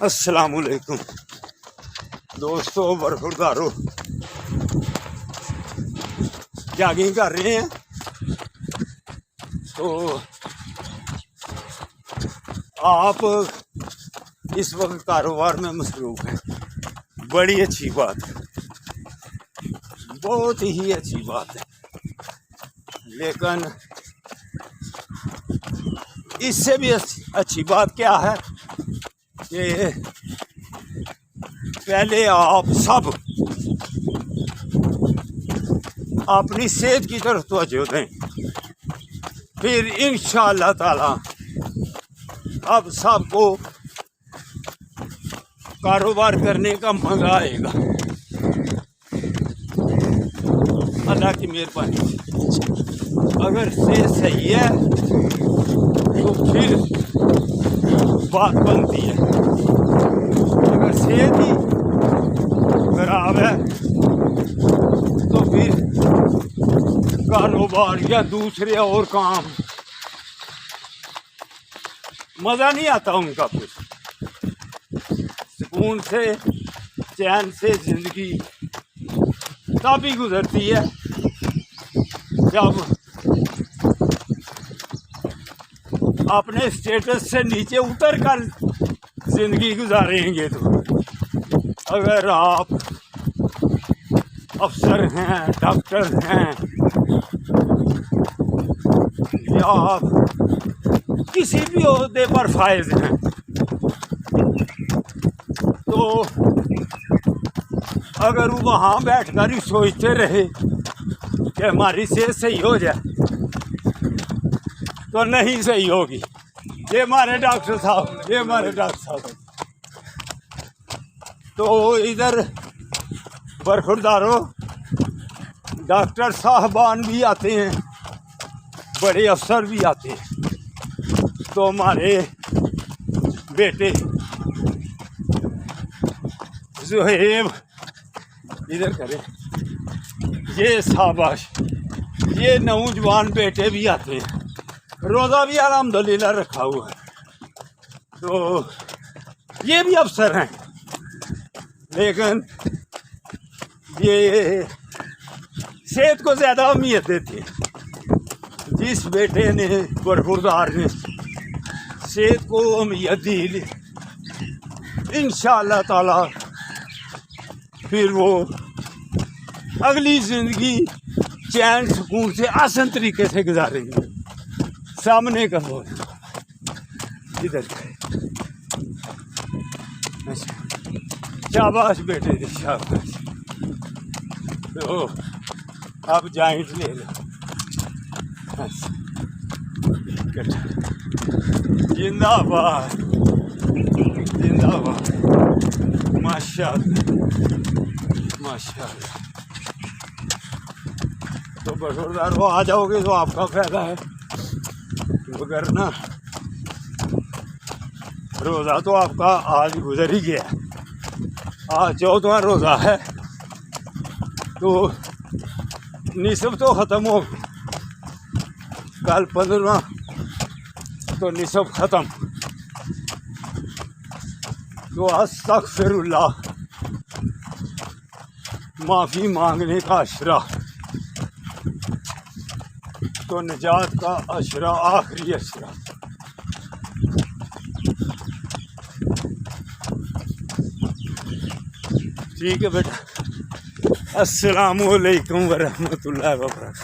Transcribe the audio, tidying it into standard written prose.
السلام علیکم دوستو، برخوردارو، جاگنگ کر رہے ہیں تو آپ اس وقت کاروبار میں مصروف ہیں. بڑی اچھی بات ہے، بہت ہی اچھی بات ہے. لیکن اس سے بھی اچھی بات کیا ہے کہ پہلے آپ سب اپنی صحت کی طرف توجہ دیں، پھر انشاءاللہ تعالی اب سب کو کاروبار کرنے کا مزہ آئے گا. اللہ کی مہربانی. اگر صحت صحیح ہے تو پھر بات بنتی ہے، اگر صحت ہی خراب ہے تو پھر کاروبار یا دوسرے اور کام مزہ نہیں آتا ان کا. کچھ سکون سے چین سے زندگی تب ہی گزرتی ہے جب اپنے اسٹیٹس سے نیچے اتر کر زندگی گزاریں گے. تو اگر آپ افسر ہیں، ڈاکٹر ہیں، یا آپ کسی بھی عہدے پر فائز ہیں تو اگر وہاں بیٹھ کر ہی سوچتے رہے کہ ہماری صحت صحیح ہو جائے تو نہیں صحیح ہوگی. یہ ہمارے ڈاکٹر صاحب، یہ ہمارے ڈاکٹر صاحب. تو ادھر برخوردارو، ڈاکٹر صاحبان بھی آتے ہیں، بڑے افسر بھی آتے ہیں. تو ہمارے بیٹے زہیب ادھر کریں، یہ شاباش، یہ نوجوان بیٹے بھی آتے ہیں. روزہ بھی الحمدللہ رکھا ہوا ہے. تو یہ بھی افسر ہیں، لیکن یہ صحت کو زیادہ اہمیت دیتے ہیں. جس بیٹے نے، برخوردار نے صحت کو اہمیت دی، انشاءاللہ تعالی پھر وہ اگلی زندگی چین سکون سے آسان طریقے سے گزاریں گے. سامنے کا بول ادھر شاباش بیٹے، شاباش. تو اب جائنٹ لے لو. زندہ باد، زندہ باد. ماشاء اللہ، ماشاء اللہ. تو برخوردار وہ آ جاؤ گے تو آپ کا فائدہ ہے، مگر نا روزہ تو آپ کا آج گزر ہی گیا. آج 14واں روزہ ہے تو نصف تو ختم ہو گیا. کل 15واں تو نصف ختم. تو استغفر اللہ، معافی مانگنے کا اشرا، تو نجات کا اشرا، آخری اشرا. ٹھیک ہے بیٹا. السلام علیکم ورحمۃ اللہ وبرکاتہ.